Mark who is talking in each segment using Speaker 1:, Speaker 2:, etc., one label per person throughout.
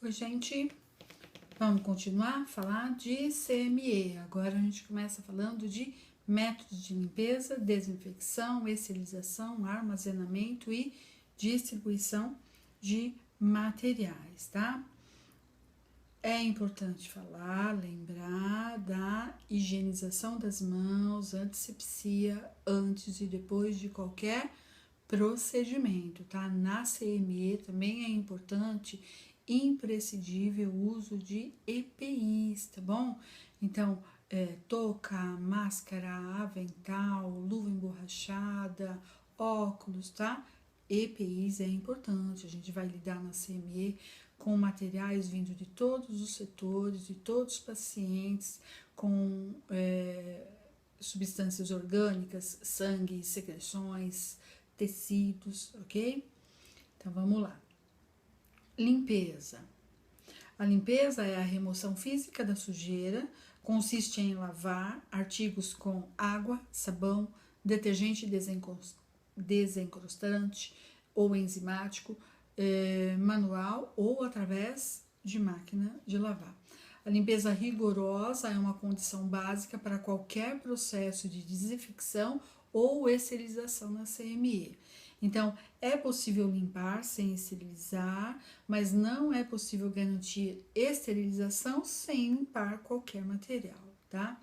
Speaker 1: Oi, gente, vamos continuar a falar de CME. Agora a gente começa falando de métodos de limpeza, desinfecção, esterilização, armazenamento e distribuição de materiais, tá? É importante falar, lembrar da higienização das mãos, antisepsia, antes e depois de qualquer procedimento, tá? Na CME também é importante, imprescindível o uso de EPIs, tá bom? Então, touca, máscara, avental, luva emborrachada, óculos, tá? EPIs é importante, a gente vai lidar na CME com materiais vindo de todos os setores, de todos os pacientes, com substâncias orgânicas, sangue, secreções, tecidos, ok? Então vamos lá. Limpeza. A limpeza é a remoção física da sujeira, consiste em lavar artigos com água, sabão, detergente desencrustante ou enzimático, manual ou através de máquina de lavar. A limpeza rigorosa é uma condição básica para qualquer processo de desinfecção ou esterilização na CME. Então, é possível limpar sem esterilizar, mas não é possível garantir esterilização sem limpar qualquer material, tá?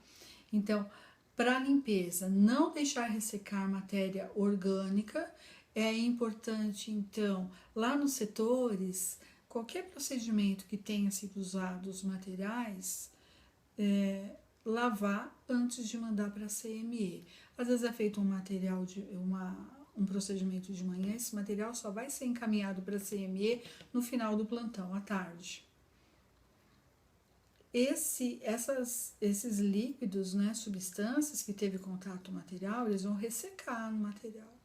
Speaker 1: Então, para limpeza, não deixar ressecar matéria orgânica. É importante, então, lá nos setores, qualquer procedimento que tenha sido usado os materiais, lavar antes de mandar para a CME. Às vezes é feito um procedimento de manhã, esse material só vai ser encaminhado para a CME no final do plantão, à tarde. Esses líquidos, né, substâncias que teve contato material, eles vão ressecar no material.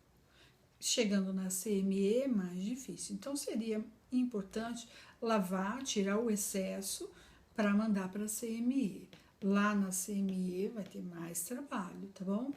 Speaker 1: Chegando na CME é mais difícil. Então seria importante lavar, tirar o excesso para mandar para a CME. Lá na CME vai ter mais trabalho, tá bom?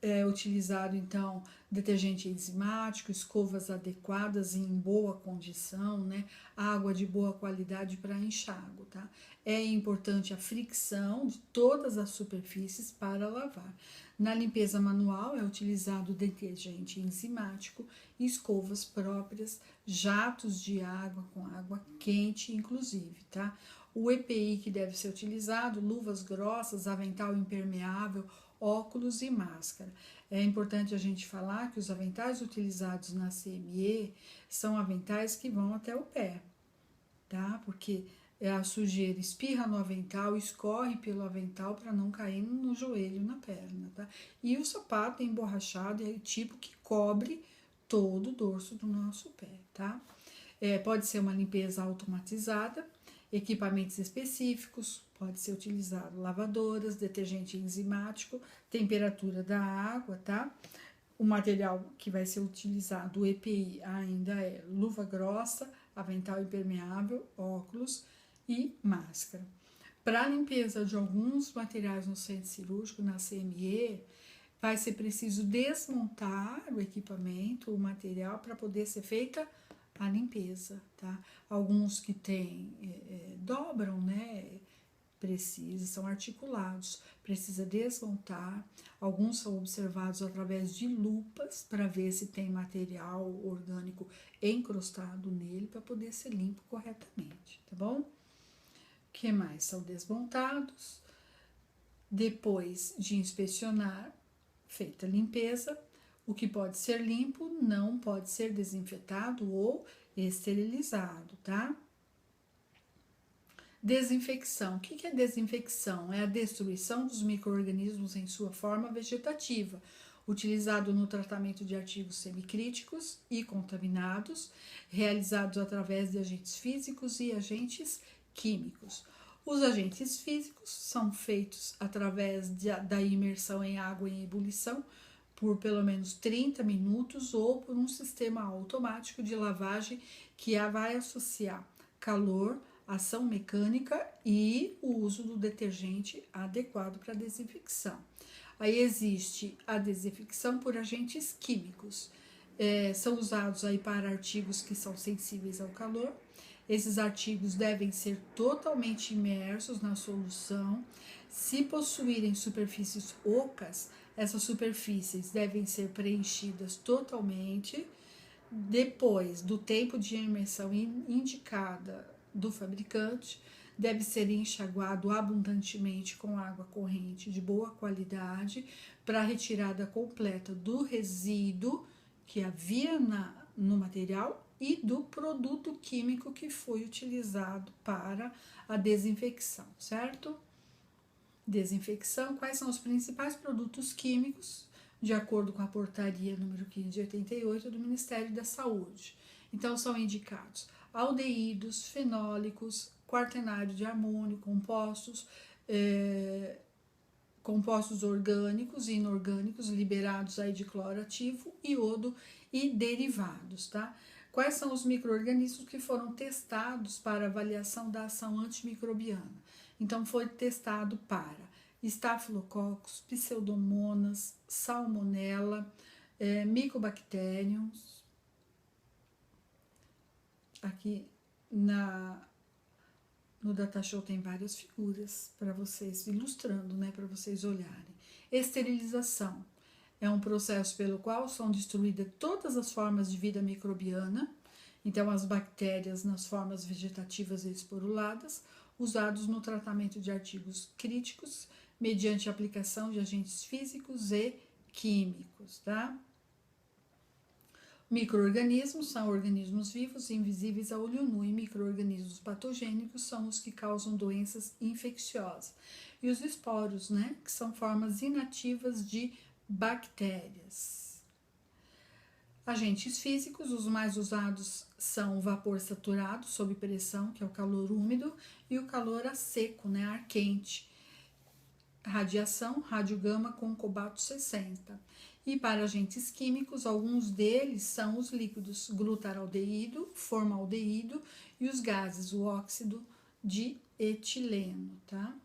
Speaker 1: É utilizado então detergente enzimático, escovas adequadas e em boa condição, né? Água de boa qualidade para enxágue, tá? É importante a fricção de todas as superfícies para lavar. Na limpeza manual é utilizado detergente enzimático, escovas próprias, jatos de água com água quente, inclusive, tá? O EPI que deve ser utilizado, luvas grossas, avental impermeável, óculos e máscara. É importante a gente falar que os aventais utilizados na CME são aventais que vão até o pé, tá? Porque a sujeira espirra no avental, escorre pelo avental para não cair no joelho, na perna, tá? E o sapato é emborrachado, é o tipo que cobre todo o dorso do nosso pé, tá? Pode ser uma limpeza automatizada, equipamentos específicos, pode ser utilizado lavadoras, detergente enzimático, temperatura da água, tá? O material que vai ser utilizado, o EPI, ainda é luva grossa, avental impermeável, óculos e máscara. Para a limpeza de alguns materiais no centro cirúrgico, na CME, vai ser preciso desmontar o equipamento, o material, para poder ser feita a limpeza, tá? Alguns que dobram, né? São articulados, precisa desmontar. Alguns são observados através de lupas para ver se tem material orgânico encrustado nele para poder ser limpo corretamente, tá bom? O que mais? São desmontados. Depois de inspecionar, feita a limpeza, o que pode ser limpo não pode ser desinfetado ou esterilizado, tá? Desinfecção. O que é desinfecção? É a destruição dos micro-organismos em sua forma vegetativa, utilizado no tratamento de artigos semicríticos e contaminados, realizados através de agentes físicos e agentes químicos. Os agentes físicos são feitos através da imersão em água em ebulição por pelo menos 30 minutos ou por um sistema automático de lavagem que vai associar calor, ação mecânica e o uso do detergente adequado para desinfecção. Aí existe a desinfecção por agentes químicos. são usados aí para artigos que são sensíveis ao calor. Esses artigos devem ser totalmente imersos na solução. Se possuírem superfícies ocas, essas superfícies devem ser preenchidas totalmente. Depois do tempo de imersão indicada do fabricante, deve ser enxaguado abundantemente com água corrente de boa qualidade para a retirada completa do resíduo que havia no material e do produto químico que foi utilizado para a desinfecção, certo? Desinfecção, quais são os principais produtos químicos, de acordo com a portaria número 15 de 88 do Ministério da Saúde. Então, são indicados aldeídos, fenólicos, quaternário de amônio, compostos orgânicos e inorgânicos liberados aí de cloro ativo, iodo e derivados, tá? Quais são os micro-organismos que foram testados para avaliação da ação antimicrobiana? Então, foi testado para Staphylococcus, Pseudomonas, Salmonella, Mycobacterium. Aqui no Datashow tem várias figuras para vocês, ilustrando, né, para vocês olharem. Esterilização é um processo pelo qual são destruídas todas as formas de vida microbiana, então as bactérias nas formas vegetativas e esporuladas, usados no tratamento de artigos críticos, mediante aplicação de agentes físicos e químicos, tá? Micro-organismos são organismos vivos invisíveis a olho nu, e micro-organismos patogênicos são os que causam doenças infecciosas. E os esporos, né, que são formas inativas de bactérias. Agentes físicos, os mais usados são o vapor saturado sob pressão, que é o calor úmido, e o calor a seco, né, ar quente. Radiação, rádio-gama com cobalto 60. E para agentes químicos, alguns deles são os líquidos glutaraldeído, formaldeído e os gases, o óxido de etileno, tá?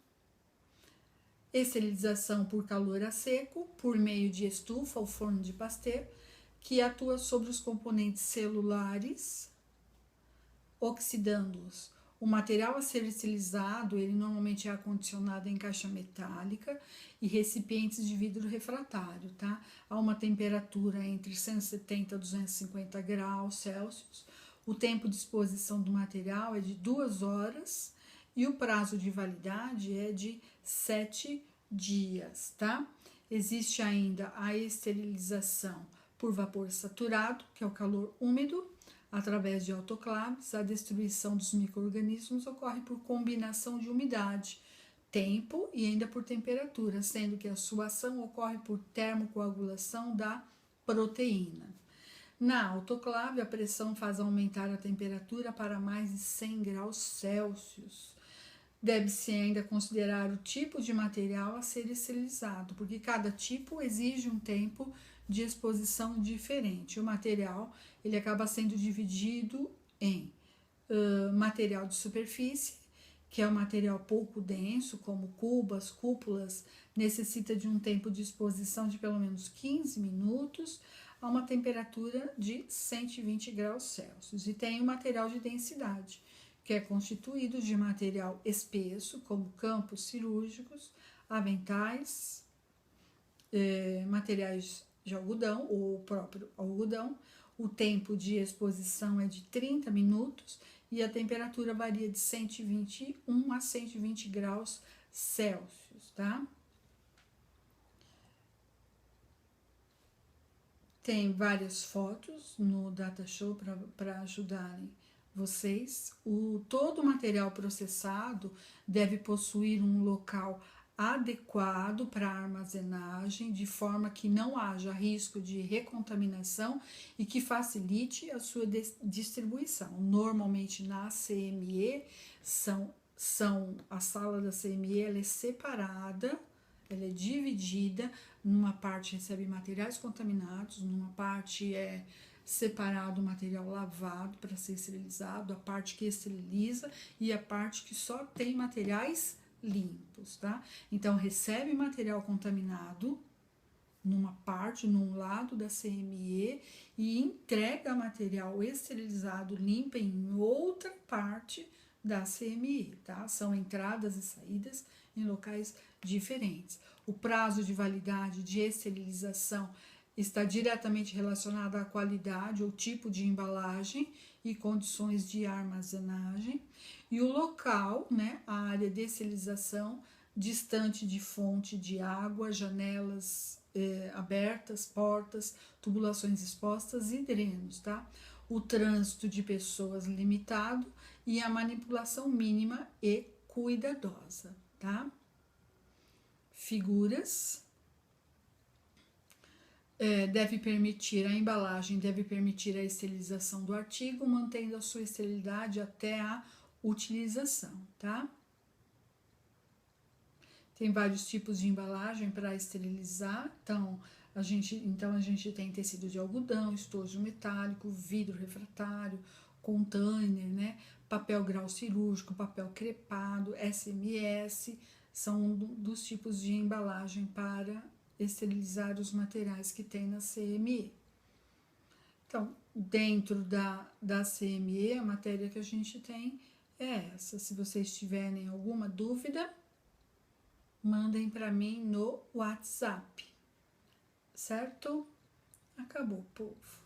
Speaker 1: Esterilização por calor a seco, por meio de estufa ou forno de Pasteur, que atua sobre os componentes celulares, oxidando-os. O material a ser esterilizado, ele normalmente é acondicionado em caixa metálica e recipientes de vidro refratário, tá? A uma temperatura entre 170 a 250 graus Celsius. O tempo de exposição do material é de 2 horas e o prazo de validade é de 7 dias, tá? Existe ainda a esterilização por vapor saturado, que é o calor úmido. Através de autoclaves, a destruição dos micro-organismos ocorre por combinação de umidade, tempo e ainda por temperatura, sendo que a sua ação ocorre por termocoagulação da proteína. Na autoclave, a pressão faz aumentar a temperatura para mais de 100 graus Celsius. Deve-se ainda considerar o tipo de material a ser esterilizado, porque cada tipo exige um tempo de exposição diferente. O material ele acaba sendo dividido em material de superfície, que é um material pouco denso, como cubas, cúpulas, necessita de um tempo de exposição de pelo menos 15 minutos a uma temperatura de 120 graus Celsius. E tem o material de densidade, que é constituído de material espesso, como campos cirúrgicos, aventais, materiais de algodão, ou o próprio algodão. O tempo de exposição é de 30 minutos e a temperatura varia de 121 a 120 graus Celsius, tá? Tem várias fotos no Datashow para ajudarem vocês. Todo o material processado deve possuir um local adequado para armazenagem, de forma que não haja risco de recontaminação e que facilite a sua distribuição. Normalmente na CME, a sala da CME ela é separada, ela é dividida, numa parte recebe materiais contaminados, numa parte é separado o material lavado para ser esterilizado, a parte que esteriliza e a parte que só tem materiais limpos, tá? Então, recebe material contaminado, numa parte, num lado da CME e entrega material esterilizado limpo em outra parte da CME, tá? São entradas e saídas em locais diferentes. O prazo de validade de esterilização está diretamente relacionado à qualidade ou tipo de embalagem e condições de armazenagem. E o local, né, a área de esterilização, distante de fonte de água, janelas abertas, portas, tubulações expostas e drenos, tá? O trânsito de pessoas limitado e a manipulação mínima e cuidadosa, tá? Figuras. Deve permitir a embalagem, deve permitir a esterilização do artigo, mantendo a sua esterilidade até a utilização, tá? Tem vários tipos de embalagem para esterilizar, então a gente tem tecido de algodão, estojo metálico, vidro refratário, container, né? Papel grau cirúrgico, papel crepado, SMS, são dos tipos de embalagem para esterilizar os materiais que tem na CME. Então, dentro da CME, a matéria que a gente tem é essa. Se vocês tiverem alguma dúvida, mandem para mim no WhatsApp, certo? Acabou, povo.